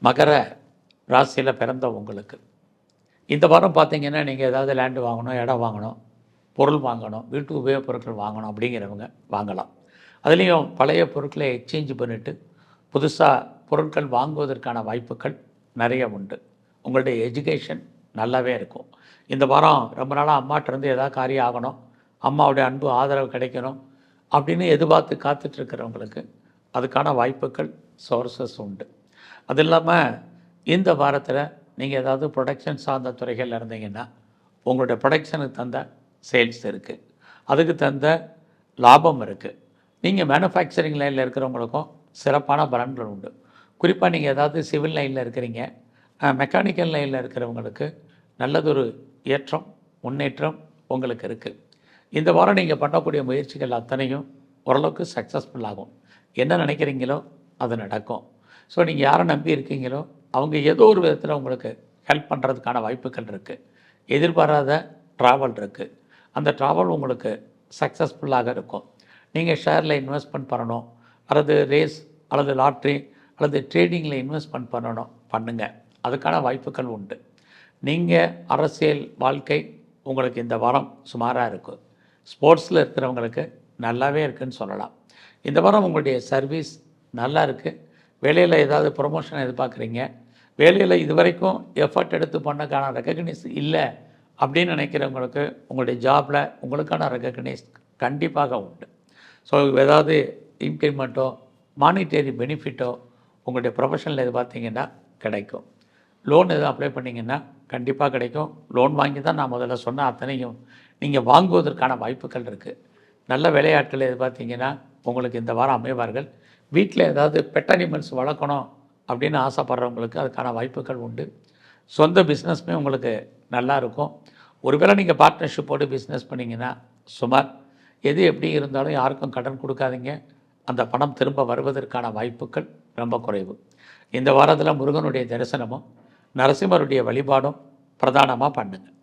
மகர ராசியில் பிறந்த உங்களுக்கு இந்த வாரம் பார்த்தீங்கன்னா நீங்கள் ஏதாவது லேண்டு வாங்கணும், இடம் வாங்கணும், பொருள் வாங்கணும், வீட்டு உபயோகப் பொருட்கள் வாங்கணும் அப்படிங்கிறவங்க வாங்கலாம். அதுலேயும் பழைய பொருட்களை எக்ஸ்சேஞ்ச் பண்ணிவிட்டு புதுசாக பொருட்கள் வாங்குவதற்கான வாய்ப்புகள் நிறைய உண்டு. உங்களுடைய எஜுகேஷன் நல்லாவே இருக்கும். இந்த வாரம் ரொம்ப நாளாக அம்மாட்டிருந்து ஏதாவது காரியம் ஆகணும், அம்மாவுடைய அன்பு ஆதரவு கிடைக்கணும் அப்படின்னு எதிர்பார்த்து காத்துட்ருக்கிறவங்களுக்கு அதுக்கான வாய்ப்புகள் சோர்சஸ் உண்டு. அது இல்லாமல் இந்த வாரத்தில் நீங்கள் ஏதாவது ப்ரொடக்ஷன் சார்ந்த துறைகளில் இருந்தீங்கன்னா உங்களுடைய ப்ரொடக்ஷனுக்கு தந்த சேல்ஸ் இருக்குது, அதுக்கு தந்த லாபம் இருக்குது. நீங்கள் மேனுஃபேக்சரிங் லைனில் இருக்கிறவங்களுக்கும் சிறப்பான பலன்கள் உண்டு. குறிப்பாக நீங்கள் ஏதாவது சிவில் லைனில் இருக்கிறீங்க, மெக்கானிக்கல் லைனில் இருக்கிறவங்களுக்கு நல்லதொரு ஏற்றம் முன்னேற்றம் உங்களுக்கு இருக்குது. இந்த வாரம் நீங்கள் பண்ணக்கூடிய முயற்சிகள் அத்தனையும் ஓரளவுக்கு சக்ஸஸ்ஃபுல் ஆகும். என்ன நினைக்கிறீங்களோ அது நடக்கும். ஸோ நீங்கள் யாரை நம்பி இருக்கீங்களோ அவங்க ஏதோ ஒரு விதத்தில் உங்களுக்கு ஹெல்ப் பண்ணுறதுக்கான வாய்ப்புகள் இருக்குது. எதிர்பாராத ட்ராவல் இருக்குது, அந்த ட்ராவல் உங்களுக்கு சக்ஸஸ்ஃபுல்லாக இருக்கும். நீங்கள் ஷேரில் இன்வெஸ்ட்மெண்ட் பண்ணணும், அல்லது ரேஸ் அல்லது லாட்ரி அல்லது ட்ரேடிங்கில் இன்வெஸ்ட்மெண்ட் பண்ணுங்கள், அதுக்கான வாய்ப்புகள் உண்டு. நீங்கள் அரசியல் வாழ்க்கை உங்களுக்கு இந்த வாரம் சுமாராக இருக்கும். ஸ்போர்ட்ஸில் இருக்கிறவங்களுக்கு நல்லாவே இருக்குதுன்னு சொல்லலாம். இந்த வாரம் உங்களுடைய சர்வீஸ் நல்லா இருக்குது. வேலையில் ஏதாவது ப்ரொமோஷன் எதிர்பார்க்குறீங்க, வேலையில் இது வரைக்கும் எஃபர்ட் எடுத்து பண்ணக்கான ரெக்கக்னைஸ் இல்லை அப்படின்னு நினைக்கிறவங்களுக்கு உங்களுடைய ஜாபில் உங்களுக்கான ரெக்கக்னைஸ் கண்டிப்பாக உண்டு. ஸோ ஏதாவது இன்க்ரிமெண்ட்டோ மானிட்டரி பெனிஃபிட்டோ உங்களுடைய ப்ரொஃபஷனில் எதிர்பார்த்தீங்கன்னா கிடைக்கும். லோன் எதுவும் அப்ளை பண்ணிங்கன்னா கண்டிப்பாக கிடைக்கும். லோன் வாங்கி தான் நான் முதல்ல சொன்ன அத்தனையும் நீங்கள் வாங்குவதற்கான வாய்ப்புகள் இருக்குது. நல்ல விளையாட்டில் எதிர்பார்த்தீங்கன்னா உங்களுக்கு இந்த வாரம் அமைவார்கள். வீட்டில் ஏதாவது பெட் அனிமல்ஸ் வளர்க்கணும் அப்படின்னு ஆசைப்படுறவங்களுக்கு அதுக்கான வாய்ப்புகள் உண்டு. சொந்த பிஸ்னஸுமே உங்களுக்கு நல்லா இருக்கும். ஒருவேளை நீங்கள் பார்ட்னர்ஷிப்போடு பிஸ்னஸ் பண்ணிங்கன்னா சுமார் எது எப்படி இருந்தாலும் யாருக்கும் கடன் கொடுக்காதீங்க. அந்த பணம் திரும்ப வருவதற்கான வாய்ப்புகள் ரொம்ப குறைவு. இந்த வாரத்தில் முருகனுடைய தரிசனமும் நரசிம்மருடைய வழிபாடும் பிரதானமாக பண்ணுங்கள்.